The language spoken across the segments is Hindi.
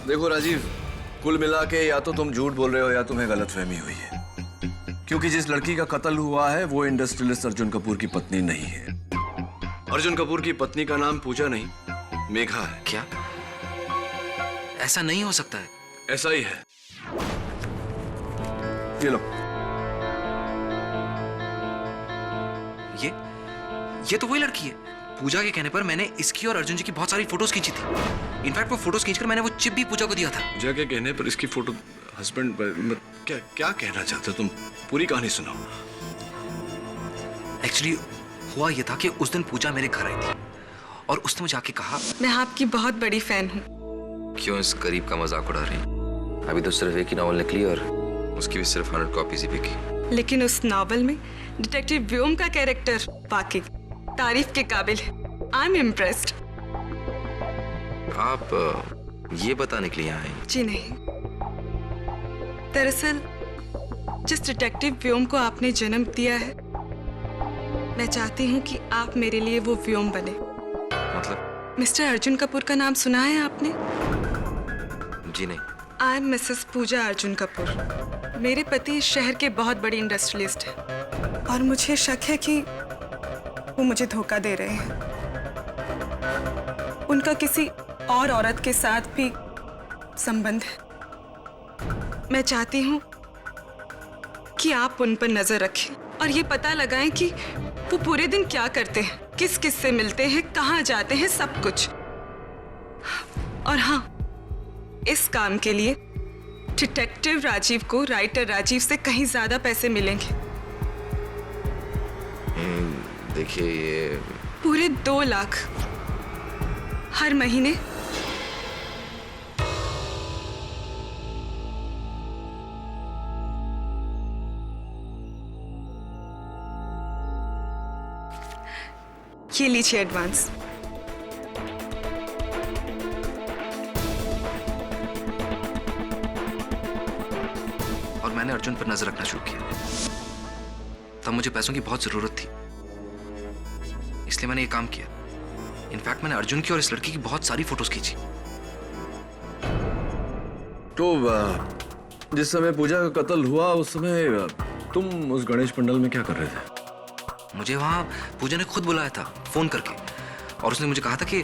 देखो राजीव, कुल मिला के या तो तुम झूठ बोल रहे हो या तुम्हें गलतफहमी हुई है, क्योंकि जिस लड़की का कत्ल हुआ है वो इंडस्ट्रियलिस्ट अर्जुन कपूर की पत्नी नहीं है। अर्जुन कपूर की पत्नी का नाम पूजा नहीं, मेघा है। क्या? ऐसा नहीं हो सकता है। ऐसा ही है। ये लो। ये तो वही लड़की है। पूजा के कहने पर मैंने इसकी और अर्जुन जी की बहुत सारी फोटोज खींची थी। इनफैक्ट वो फोटोज खींचकर मैंने वो चिप भी पूजा को दिया था। पूजा के कहने पर इसकी फोटो हस्बैंड, क्या क्या कहना चाहते हो तुम? पूरी कहानी सुनाओ। एक्चुअली हुआ ये था कि उस दिन पूजा मेरे घर आई थी और उसने मुझे आके कहा, मैं आपकी बहुत बड़ी फैन हूँ। क्यों इस गरीब का मजाक उड़ा रही? अभी तो सिर्फ एक ही नॉवल निकली और उसकी भी सिर्फ 100 कॉपीज ही बिकी। लेकिन उस नॉवल में डिटेक्टिव व्योम का कैरेक्टर वाकई तारीफ के काबिल है। I am impressed. आप ये बताने के लिए यहाँ आई? जी नहीं, दरअसल जिस डिटेक्टिव व्योम को आपने जन्म दिया है, मैं चाहती हूँ कि आप मेरे लिए वो व्योम बने। मतलब? मिस्टर अर्जुन कपूर का नाम सुना है आपने? जी नहीं। आई एम मिसेस पूजा अर्जुन कपूर। मेरे पति इस शहर के बहुत बड़ी इंडस्ट्रियलिस्ट हैं और मुझे शक है कि वो मुझे धोखा दे रहे हैं। उनका किसी और औरत के साथ भी संबंध है। मैं चाहती हूँ कि आप उन पर नजर रखें और ये पता लगाएं कि वो पूरे दिन क्या करते हैं, किस किस से मिलते हैं, कहाँ जाते हैं, सब कुछ। और हाँ, इस काम के लिए डिटेक्टिव राजीव को राइटर राजीव से कहीं ज्यादा पैसे मिलेंगे। देखिए, ये पूरे 2 लाख हर महीने। ये लीजिए एडवांस। और मैंने अर्जुन पर नजर रखना शुरू किया। तब मुझे पैसों की बहुत जरूरत थी, इसलिए मैंने ये काम किया। इनफैक्ट मैंने अर्जुन की और इस लड़की की बहुत सारी फोटोज खींची। तो जिस समय पूजा का कत्ल हुआ उस समय तुम उस गणेश पंडाल में क्या कर रहे थे? मुझे वहां पूजा ने खुद बुलाया था फोन करके, और उसने मुझे कहा था कि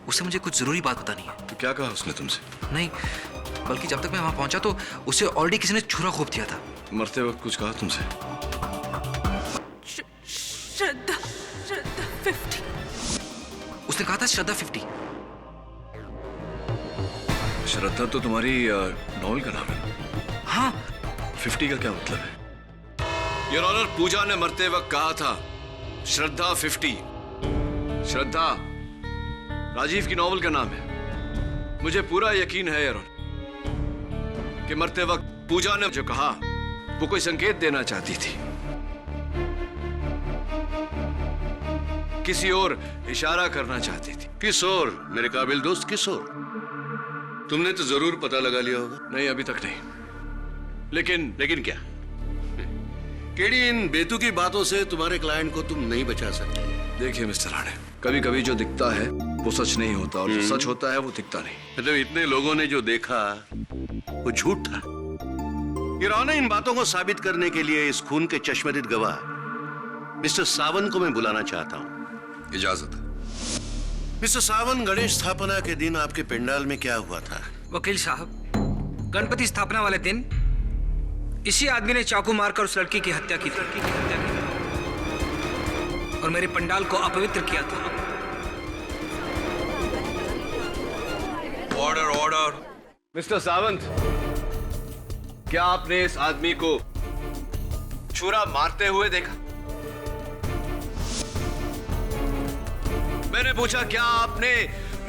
उसे मुझे कुछ जरूरी बात बतानी है। तो क्या कहा उसने तुमसे? नहीं, बल्कि जब तक मैं वहां पहुंचा तो उसे ऑलरेडी किसी ने छुरा घोंप दिया था। मरते वक्त कुछ कहा तुमसे? श्रद्धा 50। उसने कहा था श्रद्धा 50। श्रद्धा तो तुम्हारी नॉवल का नाम है। हाँ। 50 का क्या मतलब है? योर ऑनर, पूजा ने मरते वक्त कहा था श्रद्धा 50। श्रद्धा राजीव की नॉवल का नाम है। मुझे पूरा यकीन है योर ऑनर कि मरते वक्त पूजा ने जो कहा वो कोई संकेत देना चाहती थी, किसी और इशारा करना चाहती थी। किस और मेरे काबिल दोस्त, किस और? तुमने तो जरूर पता लगा लिया होगा। नहीं, अभी तक नहीं। लेकिन क्या? केडी, इन बेतुकी बातों से तुम्हारे क्लाइंट को तुम नहीं बचा सकते। देखिए मिस्टर राणे, कभी कभी जो दिखता है वो सच नहीं होता और जो सच होता है वो दिखता नहीं। मतलब इतने लोगों ने जो देखा वो झूठ था। ये रौना, इन बातों को साबित करने के लिए इस खून के चश्मदीद गवाह मिस्टर सावन को मैं बुलाना चाहता हूँ। इजाजत है। मिस्टर सावन, गणेश स्थापना के दिन आपके पंडाल में क्या हुआ था? वकील साहब, गणपति स्थापना वाले दिन इसी आदमी ने चाकू मारकर उस लड़की की हत्या की थी और मेरे पंडाल को अपवित्र किया था। Order, order. मिस्टर सावंत, क्या आपने इस आदमी को छुरा मारते हुए देखा? मैंने पूछा, क्या आपने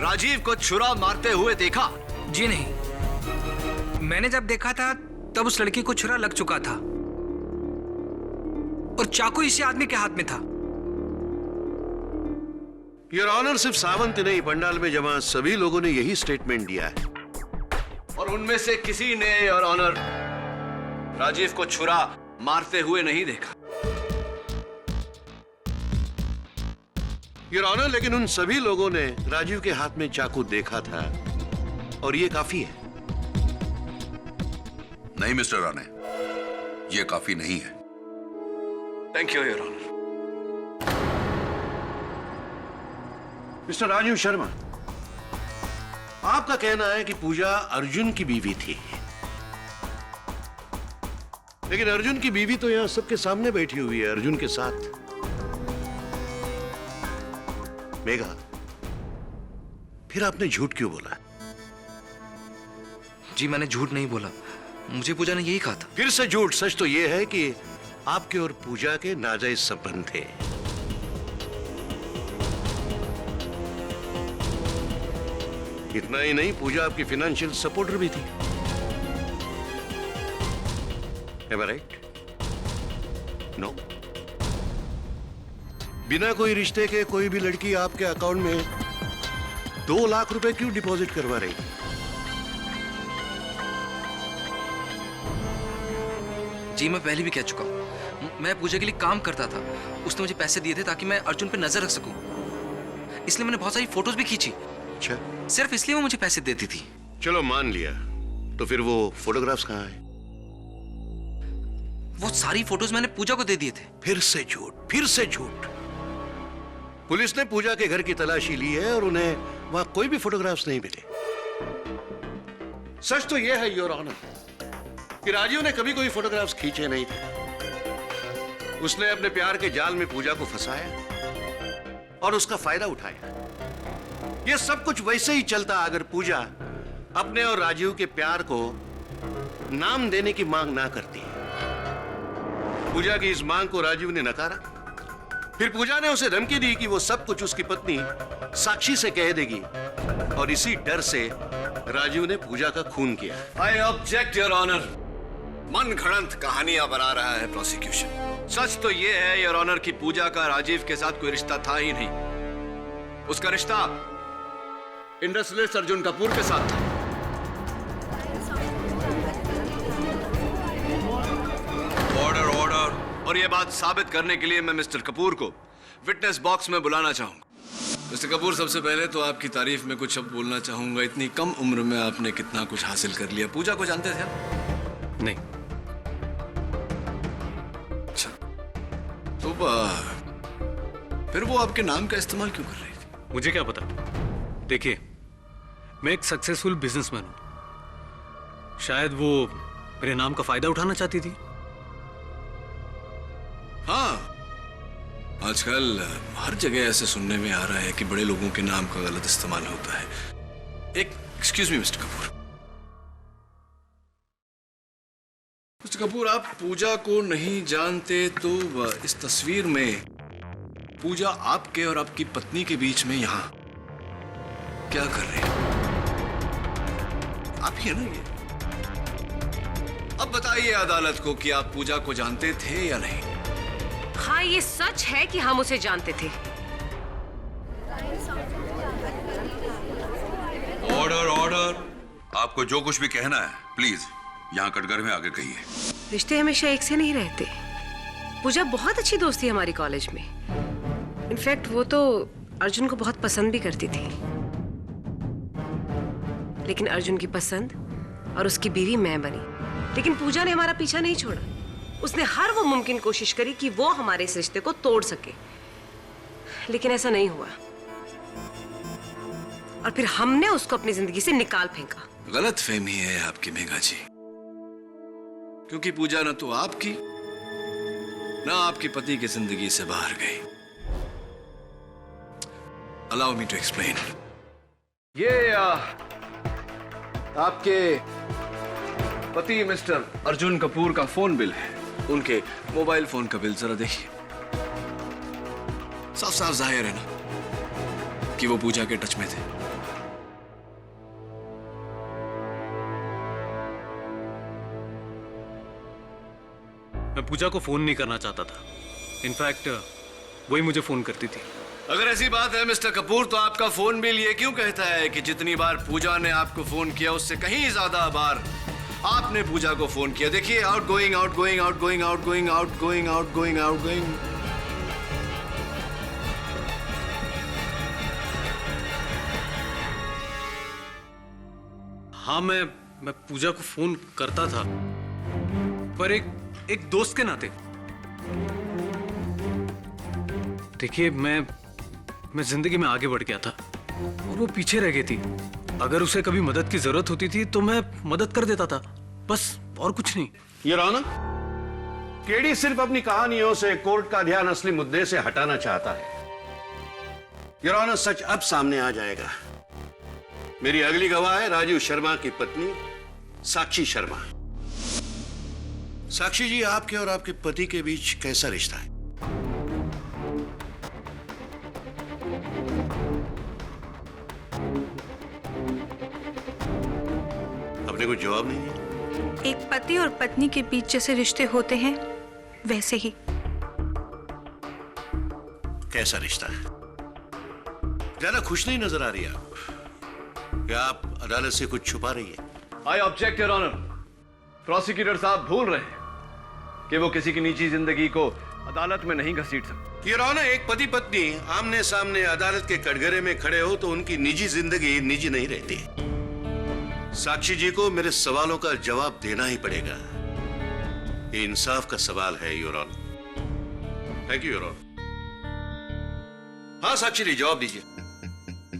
राजीव को छुरा मारते हुए देखा? जी नहीं, मैंने जब देखा था तब उस लड़की को छुरा लग चुका था और चाकू इसी आदमी के हाथ में था। योर ऑनर, सिर्फ सावंत नहीं, पंडाल में जमा सभी लोगों ने यही स्टेटमेंट दिया है। और उनमें से किसी ने योर ऑनर राजीव को छुरा मारते हुए नहीं देखा। योर ऑनर, लेकिन उन सभी लोगों ने राजीव के हाथ में चाकू देखा था और ये काफी है। नहीं मिस्टर राणे, ये काफी नहीं है। Thank you your honour. Mister Rajiv Sharma, आपका कहना है कि पूजा अर्जुन की बीवी थी, लेकिन अर्जुन की बीवी तो यहां सबके सामने बैठी हुई है, अर्जुन के साथ। मेघा, फिर आपने झूठ क्यों बोला? जी मैंने झूठ नहीं बोला, मुझे पूजा ने यही कहा था। फिर से झूठ। सच तो यह है कि आपके और पूजा के नाजायज संबंध थे। इतना ही नहीं, पूजा आपकी फाइनेंशियल सपोर्टर भी थी। Am I right? No. बिना कोई रिश्ते के कोई भी लड़की आपके अकाउंट में 2 लाख रुपए क्यों डिपॉजिट करवा रही? जी मैं पहले भी कह चुका हूं, मैं पूजा के लिए काम करता था। उसने मुझे पैसे दिए थे ताकि मैं अर्जुन पे नजर रख सकूं, इसलिए मैंने बहुत सारी फोटोज भी खींची। अच्छा, सिर्फ इसलिए वो मुझे पैसे देती थी। चलो मान लिया, तो फिर वो फोटोग्राफ्स कहाँ हैं? वो सारी फोटोज मैंने पूजा को दे दिए थे। फिर से झूठ, फिर से झूठ। पुलिस ने पूजा के घर की तलाशी ली है और उन्हें वहां कोई भी फोटोग्राफ्स नहीं मिले। सच तो यह है योर ऑनर कि राजीव ने कभी कोई फोटोग्राफ्स खींचे नहीं थे। उसने अपने प्यार के जाल में पूजा को फंसाया और उसका फायदा उठाया। यह सब कुछ वैसे ही चलता अगर पूजा अपने और राजीव के प्यार को नाम देने की मांग ना करती। पूजा की इस मांग को राजीव ने नकारा। फिर पूजा ने उसे धमकी दी कि वो सब कुछ उसकी पत्नी साक्षी से कह देगी, और इसी डर से राजीव ने पूजा का खून किया। I object your honour. मन घड़ंत कहानियां बना रहा है प्रोसिक्यूशन। सच तो यह है योर ऑनर कि पूजा का राजीव के साथ कोई रिश्ता था ही नहीं। उसका रिश्ता इंडस्ट्रियलिस्ट अर्जुन कपूर के साथ था। Order order. और यह बात साबित करने के लिए मैं मिस्टर कपूर को विटनेस बॉक्स में बुलाना चाहूंगा। मिस्टर कपूर, सबसे पहले तो आपकी तारीफ में कुछ शब्द बोलना चाहूंगा। इतनी कम उम्र में आपने कितना कुछ हासिल कर लिया। पूजा को जानते थे आप? नहीं। अच्छा, तो फिर वो आपके नाम का इस्तेमाल क्यों कर रही थी? मुझे क्या पता। देखिए, मैं एक सक्सेसफुल बिजनेसमैन हूं, शायद वो मेरे नाम का फायदा उठाना चाहती थी। हाँ, आजकल हर जगह ऐसे सुनने में आ रहा है कि बड़े लोगों के नाम का गलत इस्तेमाल होता है। Excuse me mister Kapoor. Mister Kapoor, आप पूजा को नहीं जानते, तो इस तस्वीर में पूजा आपके और आपकी पत्नी के बीच में यहां क्या कर रही है? आप ही है ना ये? अब बताइए अदालत को कि आप पूजा को जानते थे या नहीं? हाँ, ये सच है कि हम उसे जानते थे। Order order. आपको जो कुछ भी कहना है प्लीज यहाँ कटघरे में आगे कहिए। रिश्ते हमेशा एक से नहीं रहते। पूजा बहुत अच्छी दोस्त थी हमारी कॉलेज में। इनफैक्ट वो तो अर्जुन को बहुत पसंद भी करती थी, लेकिन अर्जुन की पसंद और उसकी बीवी मैं बनी। लेकिन पूजा ने हमारा पीछा नहीं छोड़ा। उसने हर वो मुमकिन कोशिश करी कि वो हमारे इस रिश्ते को तोड़ सके, लेकिन ऐसा नहीं हुआ। और फिर हमने उसको अपनी जिंदगी से निकाल फेंका। गलत फहमी है आपकी मेघा जी, क्योंकि पूजा न तो आपकी न आपके पति की जिंदगी से बाहर गई। Allow me to explain. ये आपके पति मिस्टर अर्जुन कपूर का फोन बिल है। उनके मोबाइल फोन का बिल जरा देखिए। साफ साफ जाहिर है ना कि वो पूजा के टच में थे। मैं पूजा को फोन नहीं करना चाहता था। इनफैक्ट वही मुझे फोन करती थी। अगर ऐसी बात है मिस्टर कपूर, तो आपका फोन बिल ये क्यों कहता है कि जितनी बार पूजा ने आपको फोन किया उससे कहीं ज्यादा बार आपने पूजा को फोन किया? देखिए, out going out going out going out going out going out going out going. हाँ, मैं पूजा को फोन करता था, पर एक दोस्त के नाते। देखिए, मैं जिंदगी में आगे बढ़ गया था और वो पीछे रह गई थी। अगर उसे कभी मदद की जरूरत होती थी तो मैं मदद कर देता था, बस, और कुछ नहीं। योर ऑनर, केडी सिर्फ अपनी कहानियों से कोर्ट का ध्यान असली मुद्दे से हटाना चाहता है। योर ऑनर, सच अब सामने आ जाएगा। मेरी अगली गवाह है राजीव शर्मा की पत्नी साक्षी शर्मा। साक्षी जी, आपके और आपके पति के बीच कैसा रिश्ता है? आपने कुछ जवाब नहीं दिया। एक पति और पत्नी के बीच जैसे रिश्ते होते हैं वैसे ही। कैसा रिश्ता है? ज्यादा खुश नहीं नजर आ रही आप। क्या आप अदालत से कुछ छुपा रही है? I object your honour. Prosecutor साहब भूल रहे हैं कि वो किसी की निजी जिंदगी को अदालत में नहीं घसीट सकते। योर ऑनर, एक पति पत्नी आमने सामने अदालत के कटघरे में खड़े हो तो उनकी निजी जिंदगी निजी नहीं रहती। साक्षी जी को मेरे सवालों का जवाब देना ही पड़ेगा। ये इंसाफ का सवाल है your honour. Thank you your honour. हाँ साक्षी जी, जवाब दीजिए।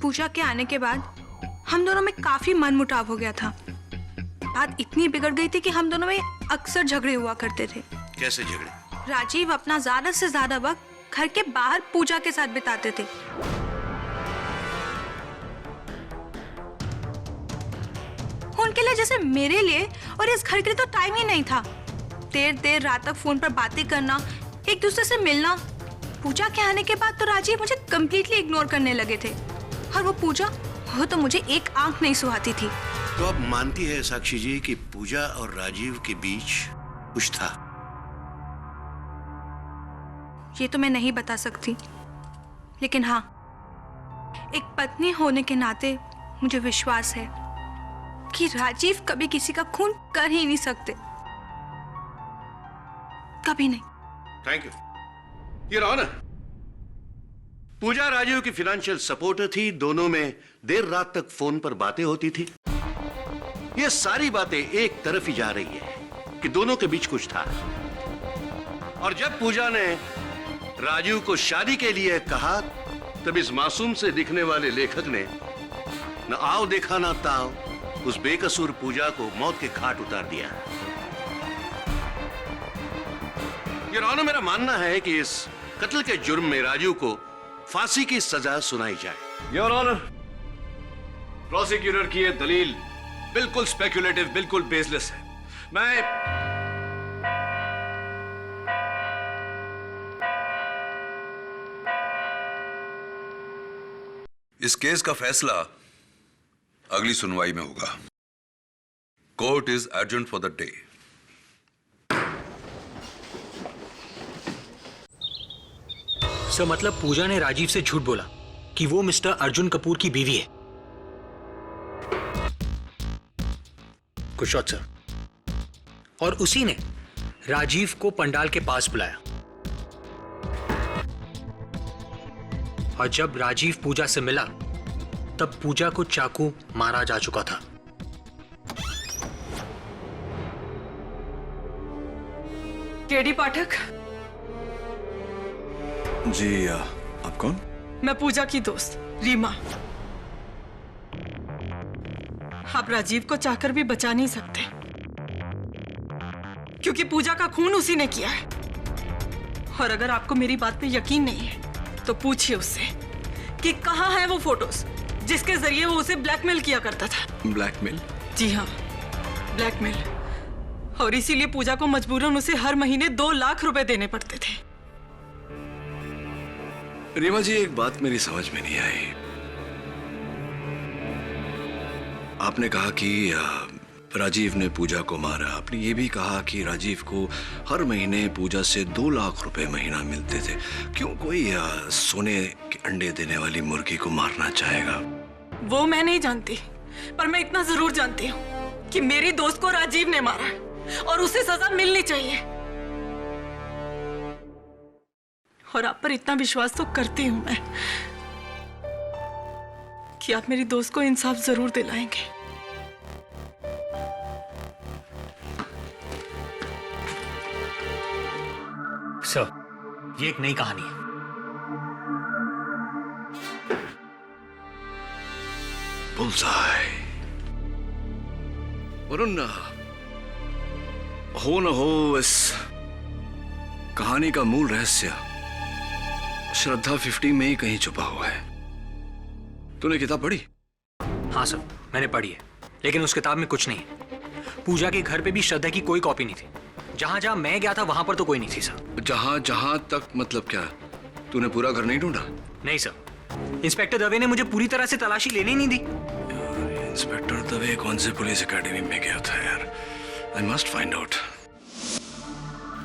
पूजा के आने के बाद हम दोनों में काफी मनमुटाव हो गया था। बात इतनी बिगड़ गई थी कि हम दोनों में अक्सर झगड़े हुआ करते थे। कैसे झगड़े? राजीव अपना ज्यादा से ज्यादा वक्त घर के बाहर पूजा के साथ बिताते थे। उनके लिए जैसे मेरे लिए और इस घर के लिए तो टाइम ही नहीं था। देर देर रात तक फोन पर बातें करना, एक दूसरे से मिलना। पूजा के आने के बाद तो राजीव मुझे कंप्लीटली इग्नोर करने लगे थे। और वो पूजा, वो तो मुझे एक आंख नहीं सुहाती थी। तो आप मानती है साक्षी जी कि पूजा और राजीव के बीच कुछ था? ये तो मैं नहीं बता सकती, लेकिन हाँ, एक पत्नी होने के नाते मुझे विश्वास है कि राजीव कभी किसी का खून कर ही नहीं सकते, कभी नहीं। Thank you your honour. Pooja Rajeev की फाइनेंशियल सपोर्टर थी। दोनों में देर रात तक फोन पर बातें होती थी। ये सारी बातें एक तरफ ही जा रही है कि दोनों के बीच कुछ था। और जब पूजा ने राजीव को शादी के लिए कहा, तब इस मासूम से दिखने वाले लेखक ने न आओ देखा ना ताओ उस बेकसूर पूजा को मौत के घाट उतार दिया। योर ऑनर, मेरा मानना है कि इस कत्ल के जुर्म में राजीव को फांसी की सजा सुनाई जाए। योर ऑनर, प्रोसिक्यूटर की यह दलील बिल्कुल स्पेक्युलेटिव, बिल्कुल बेसलेस है। मैं इस केस का फैसला अगली सुनवाई में होगा। Court is urgent for the day. Sir, मतलब पूजा ने राजीव से झूठ बोला कि वो मिस्टर अर्जुन कपूर की बीवी है। Good shot sir. और उसी ने राजीव को पंडाल के पास बुलाया और जब राजीव पूजा से मिला तब पूजा को चाकू मारा जा चुका था। केडी पाठक। जी, आप कौन? मैं पूजा की दोस्त रीमा। आप राजीव को चाहकर भी बचा नहीं सकते, क्योंकि पूजा का खून उसी ने किया है। और अगर आपको मेरी बात पे यकीन नहीं है तो पूछिए उससे कि कहाँ है वो फोटोज जिसके जरिए वो उसे ब्लैकमेल किया करता था। ब्लैकमेल? जी हाँ, ब्लैकमेल। और इसीलिए पूजा को मजबूरन उसे हर महीने 2 लाख रुपए देने पड़ते थे। रीमा जी, एक बात मेरी समझ में नहीं आई। आपने कहा कि राजीव ने पूजा को मारा। आपने ये भी कहा कि राजीव को हर महीने पूजा से 2 लाख रुपए महीना मिलते थे। क्यों कोई सोने के अंडे देने वाली मुर्गी को मारना चाहेगा? वो मैं नहीं जानती, पर मैं इतना जरूर जानती हूँ कि मेरी दोस्त को राजीव ने मारा और उसे सजा मिलनी चाहिए। और आप पर इतना विश्वास तो करती हूं मैं कि आप मेरी दोस्त को इंसाफ जरूर दिलाएंगे। सर, ये एक नई कहानी है। बुल्सआई। वरुण, हो न हो इस कहानी का मूल रहस्य श्रद्धा 50 में ही कहीं छुपा हुआ है। तूने किताब पढ़ी? हाँ सर, मैंने पढ़ी है, लेकिन उस किताब में कुछ नहीं है। पूजा के घर पे भी श्रद्धा की कोई कॉपी नहीं थी। जहां जहां मैं गया था वहां पर तो कोई नहीं थी सर। जहां जहां तक मतलब क्या? तूने पूरा घर नहीं ढूंढा? नहीं सर, इंस्पेक्टर दवे ने मुझे पूरी तरह से तलाशी लेने ही नहीं दी। इंस्पेक्टर दवे कौन से पुलिस एकेडमी में गया था यार? I must find out.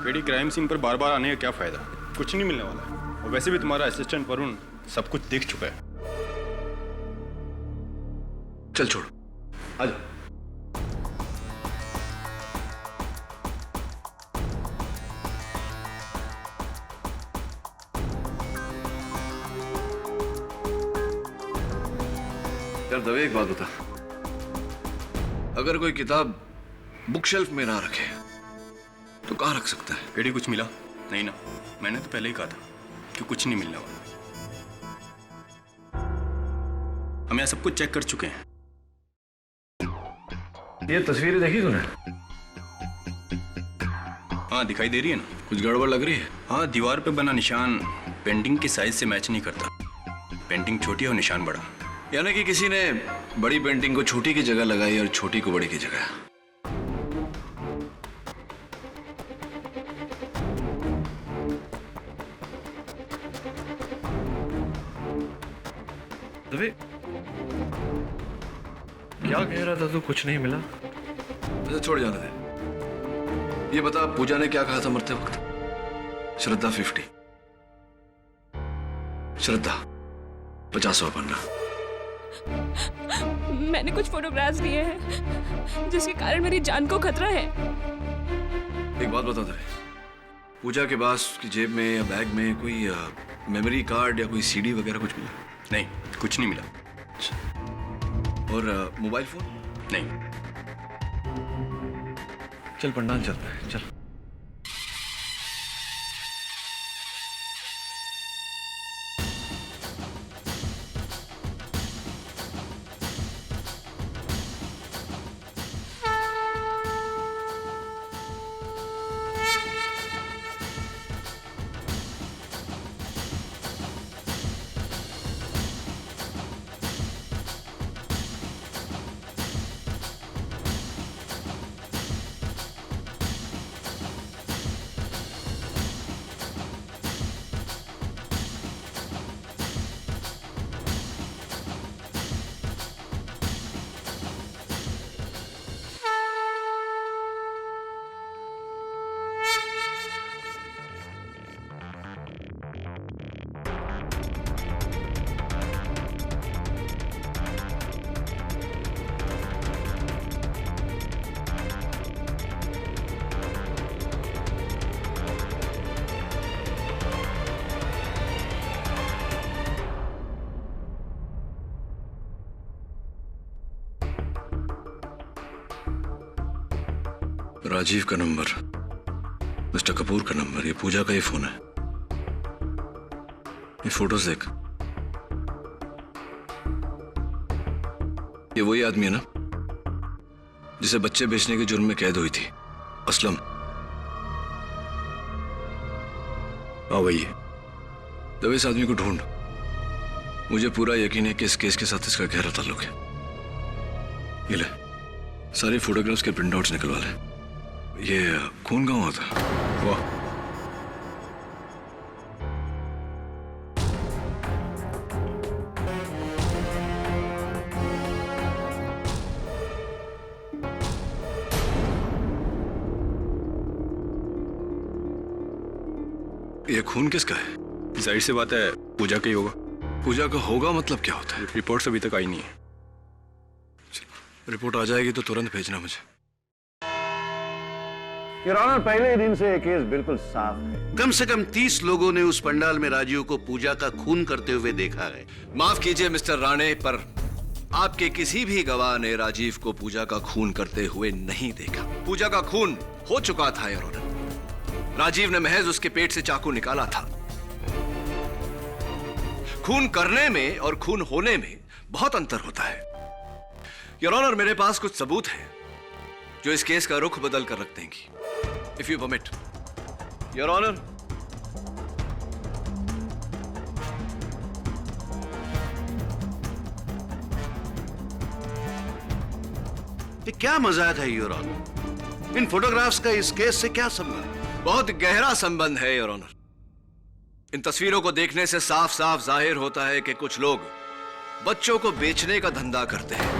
पेडी क्राइम सीन पर बार बार आने का क्या फायदा? कुछ नहीं मिलने वाला है। और वैसे भी तुम्हारा असिस्टेंट वरुण सब कुछ देख चुका है। चल छोड़, आजा। यार दवे, एक बात बता, अगर कोई किताब बुक शेल्फ में ना रखे तो कहाँ रख सकता है? पेडी कुछ मिला? नहीं ना, मैंने तो पहले ही कहा था कि कुछ नहीं मिलने वाला। हम यहाँ सब कुछ चेक कर चुके हैं। ये तस्वीरें देखी तूने? हाँ, दिखाई दे रही है ना? कुछ गड़बड़ लग रही है? हाँ, दीवार पे बना निशान पेंटिंग के साइज से मैच नहीं करता। पेंटिंग छोटी और निशान बड़ा। यानी कि किसी ने बड़ी पेंटिंग को छोटी की जगह लगाई और छोटी को बड़ी की जगह। दवे, क्या कह रहा था तू? कुछ नहीं मिला? अच्छा छोड़, जाने दे। ये बता, पूजा ने क्या कहा था मरते वक्त? श्रद्धा 50, श्रद्धा 50वां पन्ना। मैंने कुछ फोटोग्राफ्स लिए हैं जिसके कारण मेरी जान को खतरा है। एक बात बता दे, पूजा के पास की जेब में या बैग में कोई मेमोरी कार्ड या कोई सीडी वगैरह कुछ मिला? नहीं, कुछ नहीं मिला। और मोबाइल फोन? नहीं। चल पंडाल चलते हैं, चल। राजीव का नंबर, मिस्टर कपूर का नंबर, ये पूजा का ही फोन है। ये फोटोज देख, ये वही आदमी है ना जिसे बच्चे बेचने के जुर्म में कैद हुई थी, असलम? हाँ वही है। तब इस आदमी को ढूंढ। मुझे पूरा यकीन है कि इस केस के साथ इसका गहरा ताल्लुक है। ये ले, सारी फोटोग्राफ्स के प्रिंट आउट्स निकलवा ले। ये खून गांव था। वाह, ये खून किसका है? जाहिर सी बात है पूजा का ही होगा। पूजा का होगा मतलब क्या होता है? रिपोर्ट्स अभी तक आई नहीं है। रिपोर्ट आ जाएगी तो तुरंत भेजना मुझे। योर ऑनर, पहले दिन से ये केस बिल्कुल साफ है। कम से कम 30 लोगों ने उस पंडाल में राजीव को पूजा का खून करते हुए देखा है। माफ कीजिए मिस्टर राणे, पर आपके किसी भी गवाह ने राजीव को पूजा का खून करते हुए नहीं देखा। पूजा का खून हो चुका था योर ऑनर। राजीव ने महज उसके पेट से चाकू निकाला था। खून करने में और खून होने में बहुत अंतर होता है। योर ऑनर, मेरे पास कुछ सबूत हैं जो इस केस का रुख बदल कर रख देंगी। If you permit your honour. ये क्या मजाक है योर ऑनर? इन फोटोग्राफ्स का इस केस से क्या संबंध? बहुत गहरा संबंध है योर ऑनर। इन तस्वीरों को देखने से साफ साफ जाहिर होता है कि कुछ लोग बच्चों को बेचने का धंधा करते हैं।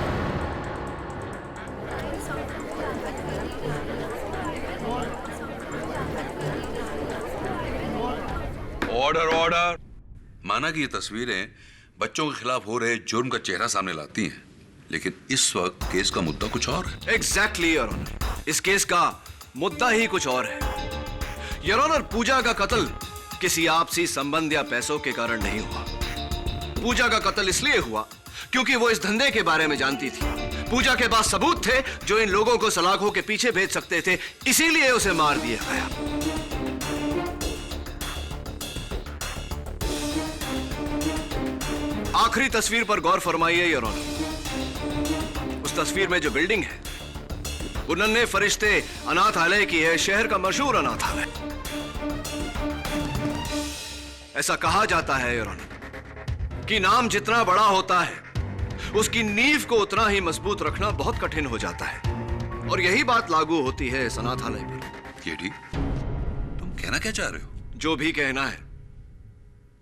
Order order. माना कि ये तस्वीरें बच्चों के खिलाफ हो रहे जुर्म का चेहरा सामने लाती हैं, लेकिन इस वक्त केस का मुद्दा कुछ और है। एग्जैक्टली योर ऑनर, इस केस का मुद्दा ही कुछ और है। योर ऑनर, पूजा का कत्ल किसी आपसी संबंध या पैसों के कारण नहीं हुआ। पूजा का कत्ल इसलिए हुआ क्योंकि वो इस धंधे के बारे में जानती थी। पूजा के पास सबूत थे जो इन लोगों को सलाखों के पीछे भेज सकते थे, इसीलिए उसे मार दिया गया। आखिरी तस्वीर पर गौर फरमाइए योर ऑनर। उस तस्वीर में जो बिल्डिंग है वो नन्हे फरिश्ते अनाथालय की है, शहर का मशहूर अनाथालय। ऐसा कहा जाता है योर ऑनर कि नाम जितना बड़ा होता है उसकी नींव को उतना ही मजबूत रखना बहुत कठिन हो जाता है, और यही बात लागू होती है इस अनाथालय पर। ये ठीक, तुम कहना क्या चाह रहे हो? जो भी कहना है।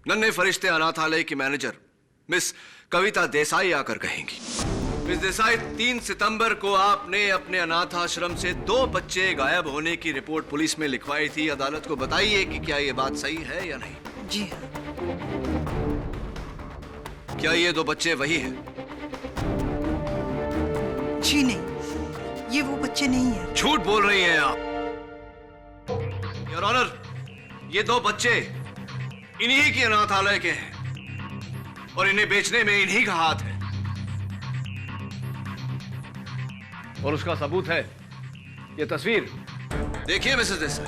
नन्हे फरिश्ते अनाथालय की मैनेजर मिस कविता देसाई आकर कहेंगी। मिस देसाई, 3 सितंबर को आपने अपने अनाथ आश्रम से 2 बच्चे गायब होने की रिपोर्ट पुलिस में लिखवाई थी। अदालत को बताइए कि क्या यह बात सही है या नहीं। जी हाँ। क्या ये 2 बच्चे वही हैं? जी नहीं, ये वो बच्चे नहीं हैं। झूठ बोल रही हैं आप। योर ऑनर, ये 2 बच्चे इन्हीं की अनाथालय के हैं और इन्हें बेचने में इन्हीं का हाथ है, और उसका सबूत है ये तस्वीर। देखिए मिसेस देसाई,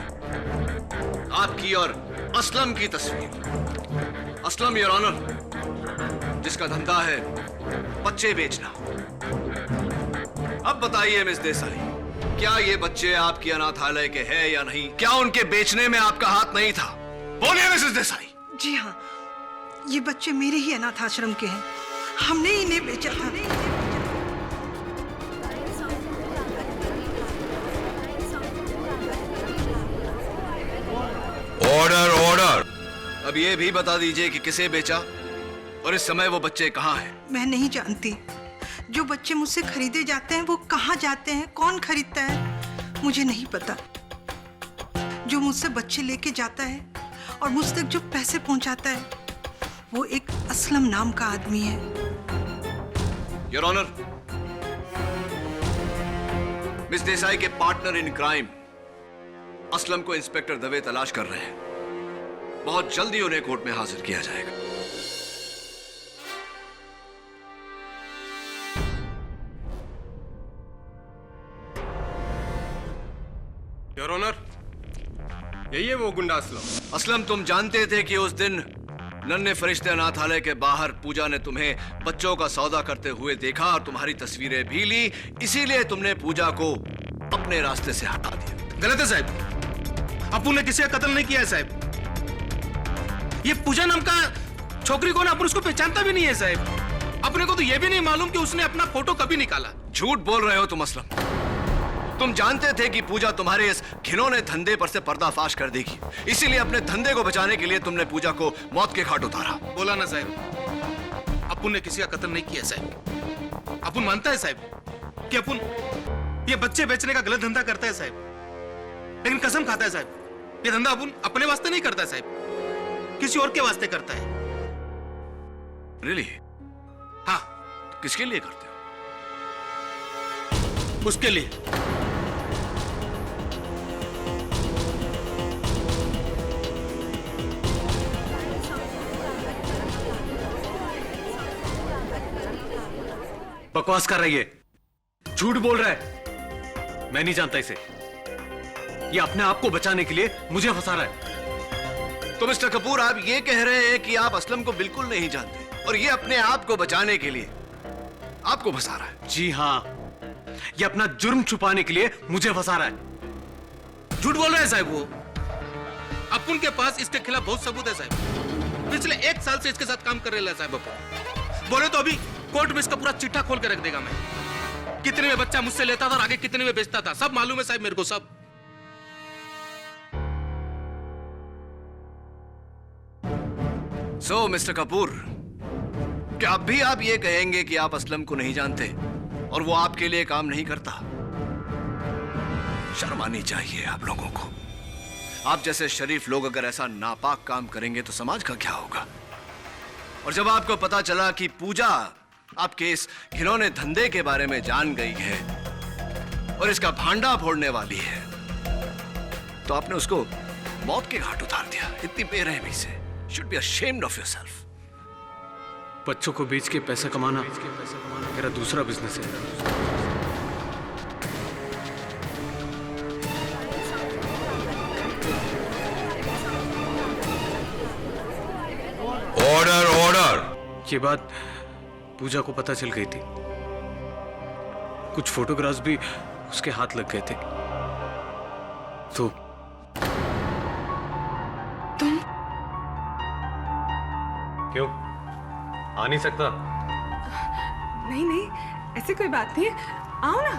आपकी और असलम की तस्वीर। असलम योर ऑनर, जिसका धंधा है बच्चे बेचना। अब बताइए मिस देसाई, क्या ये बच्चे आपकी अनाथालय के हैं या नहीं? क्या उनके बेचने में आपका हाथ नहीं था? बोलिए मिसेस देसाई। जी हाँ, ये बच्चे मेरे ही अनाथ आश्रम के हैं। हमने इन्हें बेचा था। Order order. अब ये भी बता दीजिए कि किसे बेचा और इस समय वो बच्चे कहाँ हैं? मैं नहीं जानती। जो बच्चे मुझसे खरीदे जाते हैं वो कहाँ जाते हैं, कौन खरीदता है, मुझे नहीं पता। जो मुझसे बच्चे लेके जाता है और मुझ तक जो पैसे पहुंचाता है वो एक असलम नाम का आदमी है। योर ऑनर, मिस देसाई के पार्टनर इन क्राइम असलम को इंस्पेक्टर दवे तलाश कर रहे हैं। बहुत जल्दी उन्हें कोर्ट में हाजिर किया जाएगा। योर ऑनर, यही है वो गुंडा असलम। असलम, तुम जानते थे कि उस दिन नन्हे फरिश्ते अनाथालय के बाहर पूजा ने तुम्हें बच्चों का सौदा करते हुए देखा और तुम्हारी तस्वीरें भी ली, इसीलिए तुमने पूजा को अपने रास्ते से हटा दिया। गलत है साहब, अपू ने किसी का कत्ल नहीं किया है साहब। ये पूजा नाम का छोकरी कौन है, अपन उसको पहचानता भी नहीं है साहब। अपने को तो ये भी नहीं मालूम कि उसने अपना फोटो कभी निकाला। झूठ बोल रहे हो तुम असलम। तुम जानते थे कि पूजा तुम्हारे इस घिनौने धंधे पर से पर्दाफाश कर देगी, इसीलिए अपने धंधे को बचाने के लिए तुमने पूजा को मौत के घाट उतारा। बोला ना साहब, अपुन ने किसी का कत्ल नहीं किया साहब। अपुन मानता है साहब कि अपुन ये बच्चे बेचने का गलत धंधा करता है साहब, लेकिन कसम खाता है साहब ये धंधा अपुन अपने वास्ते नहीं करता साहब, किसी और के वास्ते करता है। रियली? हाँ। किसके लिए करते हो? उसके लिए। बकवास कर रही है, झूठ बोल रहा है। मैं नहीं जानता इसे। ये अपने आप को बचाने के लिए मुझे फंसा रहा है। तो मिस्टर कपूर, आप ये कह रहे हैं कि आप असलम को बिल्कुल नहीं जानते और ये अपने आप को बचाने के लिए आपको फंसा रहा है? जी हाँ, ये अपना जुर्म छुपाने के लिए मुझे फंसा रहा है। झूठ बोल रहे हैं साहब वो। अपुन के पास इसके खिलाफ बहुत सबूत है साहब। पिछले 1 साल से इसके साथ काम कर रहे हैं साहब अपुन। बोले तो अभी कोर्ट में इसका पूरा चिट्ठा खोल के रख देगा मैं। कितने में बच्चा मुझसे लेता था और आगे कितने में बेचता था, सब मालूम है साहब मेरे को, सब। सो मिस्टर कपूर, क्या अब भी आप ये कहेंगे कि आप असलम को नहीं जानते और वो आपके लिए काम नहीं करता? शर्म आनी चाहिए आप लोगों को। आप जैसे शरीफ लोग अगर ऐसा नापाक काम करेंगे तो समाज का क्या होगा? और जब आपको पता चला कि पूजा आपके इस घिनौने धंधे के बारे में जान गई है और इसका भांडा फोड़ने वाली है, तो आपने उसको मौत के घाट उतार दिया इतनी बेरहमी से। Should be ashamed of yourself. बच्चों को बेच के पैसा कमाना मेरा दूसरा बिजनेस है। Order order. ये बात पूजा को पता चल गई थी। कुछ फोटोग्राफ्स भी उसके हाथ लग गए थे। तो तुम क्यों आ नहीं सकता? नहीं नहीं, ऐसी कोई बात नहीं है, आओ ना।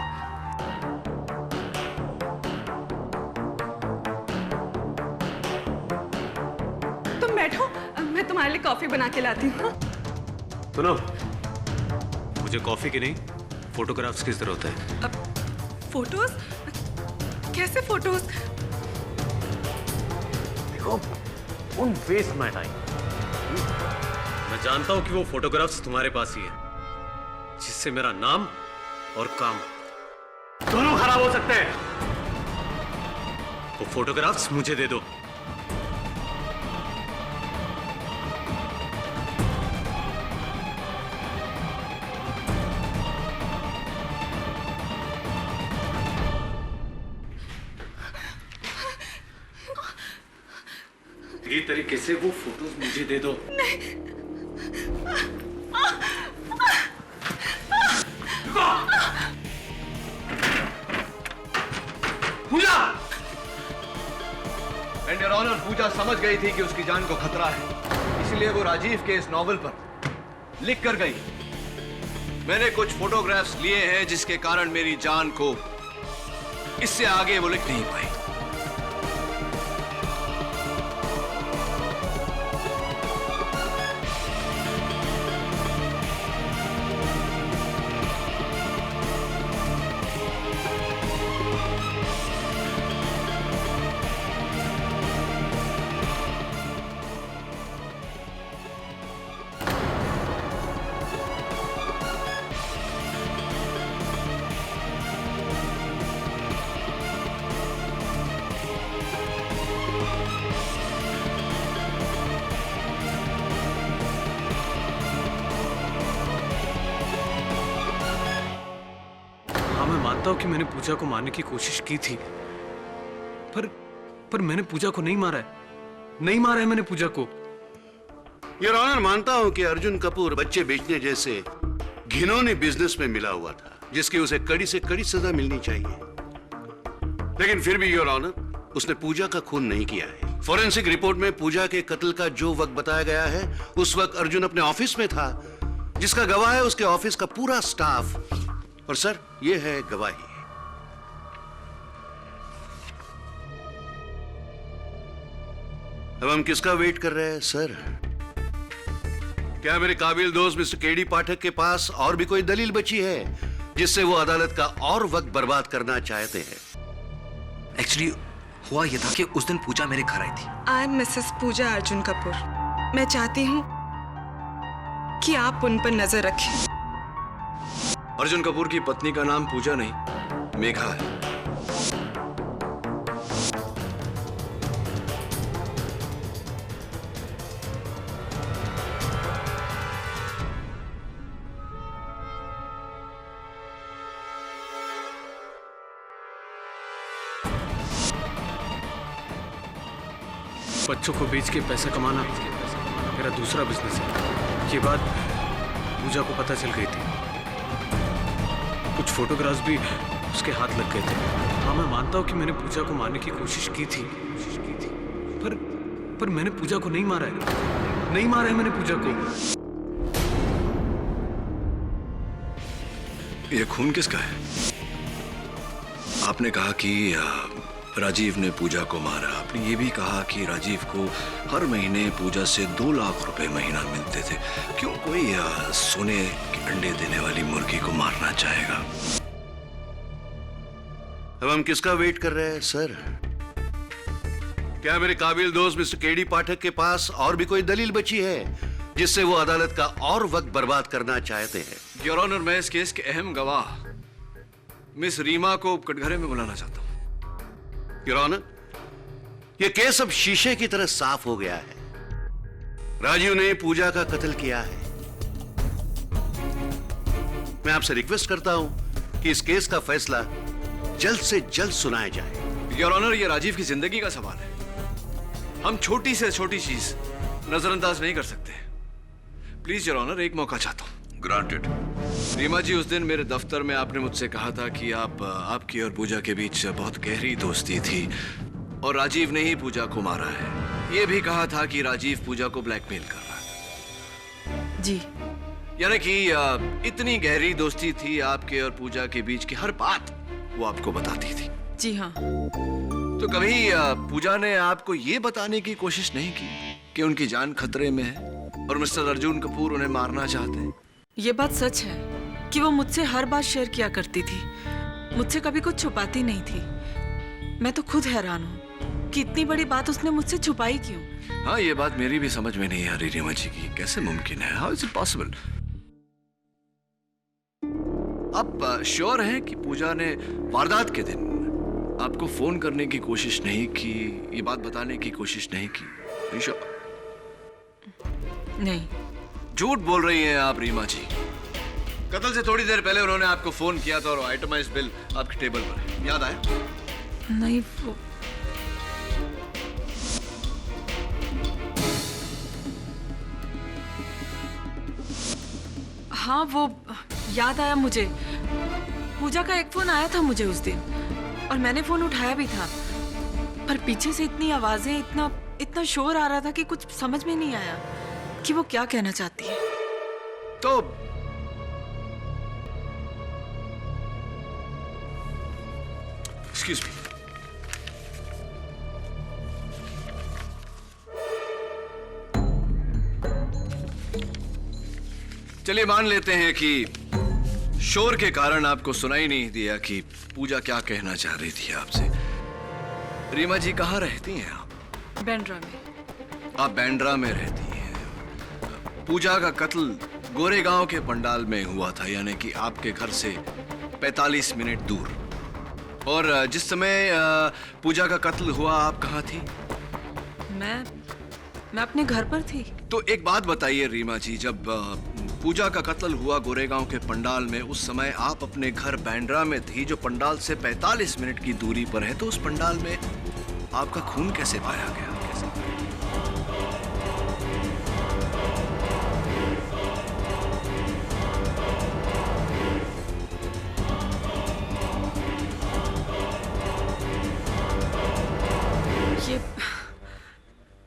तुम बैठो, मैं तुम्हारे लिए कॉफी बना के लाती हूँ। सुनो, मुझे कॉफी की नहीं, फोटोग्राफ्स की जरूरत है। फोटोज? कैसे फोटोज? देखो, उन वेस्ट माय टाइम। मैं जानता हूं कि वो फोटोग्राफ्स तुम्हारे पास ही है, जिससे मेरा नाम और काम दोनों खराब हो सकते हैं। वो फोटोग्राफ्स मुझे दे दो। ये तरीके से वो फोटोज मुझे दे दो। पूजा! एंड योर ऑनर, पूजा समझ गई थी कि उसकी जान को खतरा है, इसलिए वो राजीव के इस नॉवल पर लिख कर गई। मैंने कुछ फोटोग्राफ्स लिए हैं जिसके कारण मेरी जान को इससे आगे वो लिख नहीं पाई। मानता हूं कि मैंने पूजा को मारने की कोशिश की थी, पर मैंने पूजा को नहीं मारा है। नहीं मारा है मैंने पूजा को। योर ऑनर, मानता हूं कि अर्जुन कपूर बच्चे बेचने जैसे घिनौने बिजनेस में मिला हुआ था, जिसकी उसे कड़ी से कड़ी सजा मिलनी चाहिए। लेकिन फिर भी योर ऑनर, उसने पूजा का खून नहीं किया है। फोरेंसिक रिपोर्ट में पूजा के कत्ल का जो वक्त बताया गया है, उस वक्त अर्जुन अपने ऑफिस में था, जिसका गवाह है उसके ऑफिस का पूरा स्टाफ। और सर, ये है गवाही। अब हम किसका वेट कर रहे हैं सर? क्या मेरे काबिल दोस्त मिस्टर केडी पाठक के पास और भी कोई दलील बची है जिससे वो अदालत का और वक्त बर्बाद करना चाहते हैं? एक्चुअली हुआ यह था कि उस दिन पूजा मेरे घर आई थी। आई एम मिसेस पूजा अर्जुन कपूर। मैं चाहती हूँ कि आप उन पर नजर रखें। अर्जुन कपूर की पत्नी का नाम पूजा नहीं, मेघा है। बच्चों को बेच के पैसा कमाना मेरा दूसरा बिजनेस है। ये बात पूजा को पता चल गई थी। कुछ फोटोग्राफ्स भी उसके हाथ लग गए थे। हाँ, मैं मानता हूँ कि मैंने पूजा को मारने की कोशिश की थी, पर मैंने पूजा को नहीं मारा है। नहीं मारा है मैंने पूजा को। ये खून किसका है? आपने कहा कि राजीव ने पूजा को मारा। आपने ये भी कहा कि राजीव को हर महीने पूजा से 2 लाख रुपए महीना मिलते थे। क्यों कोई सोने के अंडे देने वाली मुर्गी को मारना चाहेगा? अब हम किसका वेट कर रहे हैं सर? क्या मेरे काबिल दोस्त मिस्टर केडी पाठक के पास और भी कोई दलील बची है जिससे वो अदालत का और वक्त बर्बाद करना चाहते हैं? योर ऑनर, मैं इस केस के अहम गवाह मिस रीमा को कटघरे में बुलाना चाहता हूं। योर ऑनर, ये केस अब शीशे की तरह साफ हो गया है। राजीव ने पूजा का कत्ल किया है। मैं आपसे रिक्वेस्ट करता हूं कि इस केस का फैसला जल्द से जल्द सुनाया जाए। योर ऑनर, ये राजीव की जिंदगी का सवाल है। हम छोटी से छोटी चीज नजरअंदाज नहीं कर सकते। प्लीज योर ऑनर, एक मौका चाहता हूं। ग्रांटेड। रीमा जी, उस दिन मेरे दफ्तर में आपने मुझसे कहा था कि आपकी और पूजा के बीच बहुत गहरी दोस्ती थी और राजीव ने ही पूजा को मारा है। ये भी कहा था कि राजीव पूजा को ब्लैकमेल कर रहा है। जी। यानी कि इतनी गहरी दोस्ती थी आपके और पूजा के बीच की हर बात वो आपको बताती थी। जी हाँ। तो कभी पूजा ने आपको ये बताने की कोशिश नहीं की कि उनकी जान खतरे में है और मिस्टर अर्जुन कपूर उन्हें मारना चाहते हैं? ये बात सच है कि वो मुझसे हर बात शेयर किया करती थी, मुझसे कभी कुछ छुपाती नहीं थी। मैं तो खुद हैरान हूँ कि इतनी बड़ी बात उसने मुझसे छुपाई क्यों। हाँ, ये बात मेरी भी समझ में नहीं आ रही रीमा जी की। कैसे मुमकिन है? How is it possible? आप श्योर हैं कि पूजा ने वारदात के दिन आपको फोन करने की कोशिश नहीं की, ये बात बताने की कोशिश नहीं की? श्योर? नहीं। झूठ बोल रही हैं आप रीमा जी। कत्ल से थोड़ी देर पहले उन्होंने आपको फोन किया था और आइटमाइज्ड बिल आपके टेबल पर है। याद आया? नहीं, वो हाँ, वो याद आया मुझे। पूजा का एक फोन आया था मुझे उस दिन और मैंने फोन उठाया भी था, पर पीछे से इतनी आवाजें, इतना शोर आ रहा था कि कुछ समझ में नहीं आया कि वो क्या कहना चाहती है। तो एक्सक्यूज मी, चलिए मान लेते हैं कि शोर के कारण आपको सुनाई नहीं दिया कि पूजा क्या कहना चाह रही थी आपसे। रीमा जी, कहाँ रहती हैं आप? बैंड्रा में। आप बैंड्रा में रहती हैं। पूजा का कत्ल गोरेगांव के पंडाल में हुआ था, यानी कि आपके घर से 45 मिनट दूर। और जिस समय पूजा का कत्ल हुआ आप कहाँ थी? मैं अपने घर पर थी। तो एक बात बताइए रीमा जी, जब पूजा का कत्ल हुआ गोरेगांव के पंडाल में, उस समय आप अपने घर बैंड्रा में थी जो पंडाल से 45 मिनट की दूरी पर है, तो उस पंडाल में आपका खून कैसे पाया गया?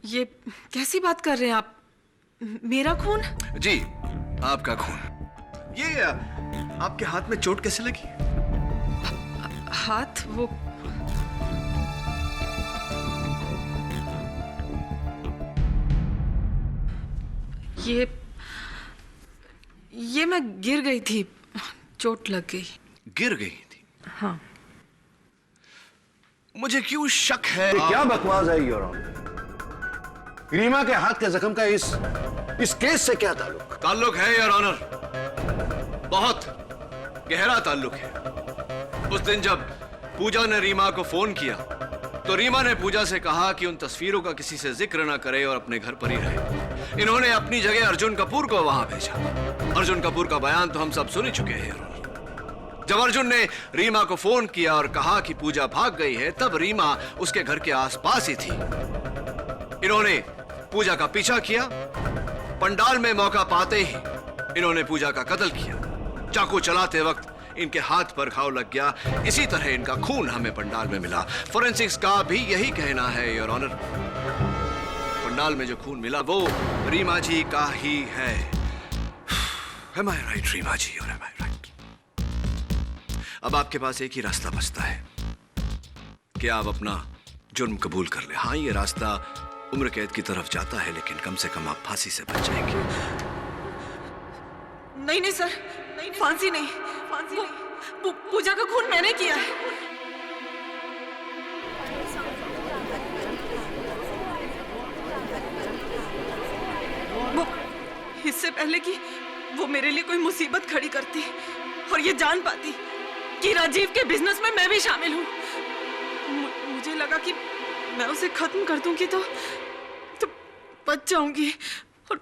ये कैसी बात कर रहे हैं आप? मेरा खून? जी, आपका खून। ये आपके हाथ में चोट कैसे लगी? हाथ? वो ये मैं गिर गई थी, चोट लग गई। गिर गई थी? हाँ। मुझे क्यों शक है। क्या बकवास है योर ऑनर? रीमा के हाथ के जख्म का इस केस से क्या ताल्लुक? ताल्लुक है योर ऑनर, बहुत गहरा ताल्लुक है। उस दिन जब पूजा ने रीमा को फोन किया तो रीमा ने पूजा से कहा कि उन तस्वीरों का किसी से जिक्र ना करे और अपने घर पर ही रहे। इन्होंने अपनी जगह अर्जुन कपूर को वहां भेजा। अर्जुन कपूर का बयान तो हम सब सुन चुके हैं। जब अर्जुन ने रीमा को फोन किया और कहा कि पूजा भाग गई है, तब रीमा उसके घर के आसपास ही थी। इन्होंने पूजा का पीछा किया। पंडाल में मौका पाते ही इन्होंने पूजा का कत्ल किया। चाकू चलाते वक्त इनके हाथ पर घाव लग गया। इसी तरह इनका खून हमें पंडाल में मिला। फोरेंसिक्स का भी यही कहना है योर ऑनर। पंडाल में जो खून मिला वो रीमा जी का ही है। Am I right, Reema ji, or am I right? अब आपके पास एक ही रास्ता बचता है कि आप अपना जुर्म कबूल कर ले। हाँ, ये रास्ता उम्र कैद की तरफ जाता है, लेकिन कम से कम आप फांसी से बच जाएंगे। नहीं नहीं सर, फांसी नहीं, पूजा का खून मैंने किया है। वो इससे पहले कि वो मेरे लिए कोई मुसीबत खड़ी करती और ये जान पाती कि राजीव के बिजनेस में मैं भी शामिल हूँ, मुझे लगा कि मैं उसे खत्म कर दूंगी तो बच जाऊंगी। और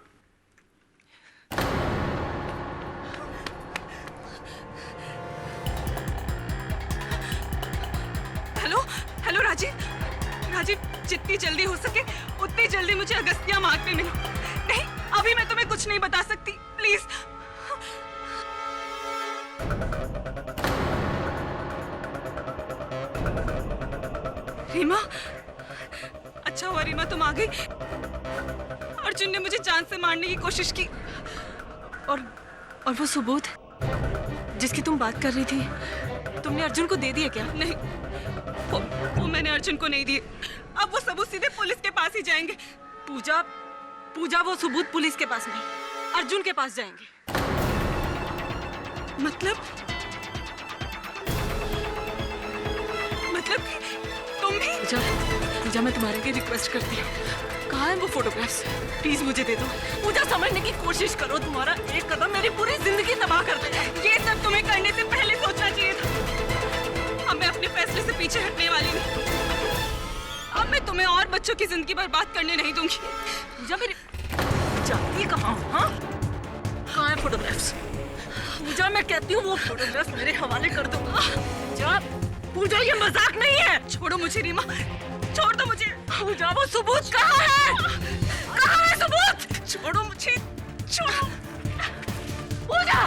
हेलो राजीव, जितनी जल्दी हो सके उतनी जल्दी मुझे अगस्त्या मार्ग पे मिलो। नहीं, अभी मैं तुम्हें कुछ नहीं बता सकती, प्लीज। रीमा, अच्छा हुआ रीमा तुम आ गई। अर्जुन ने मुझे जान से मारने की कोशिश की। और वो सबूत जिसकी तुम बात कर रही थी, तुमने अर्जुन को दे दिया क्या? नहीं, वो मैंने अर्जुन को नहीं दिए। अब वो सबूत सीधे पुलिस के पास ही जाएंगे। पूजा वो सबूत पुलिस के पास नहीं, अर्जुन के पास जाएंगे। मतलब तुम भी? पूजा, मैं तुम्हारे लिए रिक्वेस्ट करती हूँ, कहाँ है वो फोटोग्राफ्स? प्लीज मुझे दे दो। पूजा, समझने की कोशिश करो, तुम्हारा एक कदम मेरी पूरी जिंदगी तबाह कर देगा। ये सब तुम्हें करने से पहले सोचना चाहिए था। अब मैं अपने फैसले से पीछे हटने वाली नहीं। अब मैं तुम्हें और बच्चों की जिंदगी बर्बाद करने नहीं दूंगी। पूजा, मेरी जाती है कहाँ? हाँ, कहाँ है फोटोग्राफ्स? पूजा, मैं कहती हूँ वो फोटोग्राफ्स मेरे हवाले कर दो। पूजा, ये मजाक नहीं है। छोड़ो मुझे रीमा, छोड़ दो मुझे। पूजा, वो सबूत कहाँ है? कहाँ है सबूत? छोड़ो मुझे, छोड़ो। पूजा,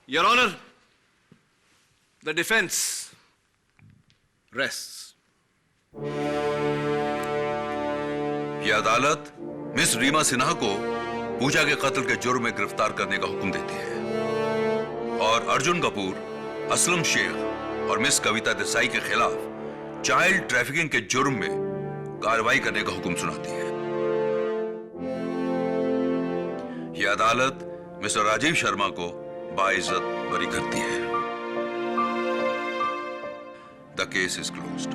Your Honor, the defense rests. यह अदालत मिस रीमा सिन्हा को पूजा के कत्ल के जुर्म में गिरफ्तार करने का हुक्म देती है और अर्जुन कपूर, असलम शेख और मिस कविता देसाई के खिलाफ चाइल्ड ट्रैफिकिंग के जुर्म में कार्रवाई करने का हुक्म सुनाती है। यह अदालत मिस्टर राजीव शर्मा को बाइज्जत बरी करती है। The case is closed.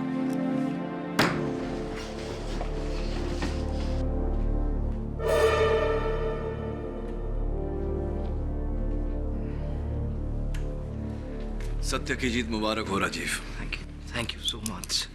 सत्य की जीत मुबारक हो Rajiv. Thank you so much.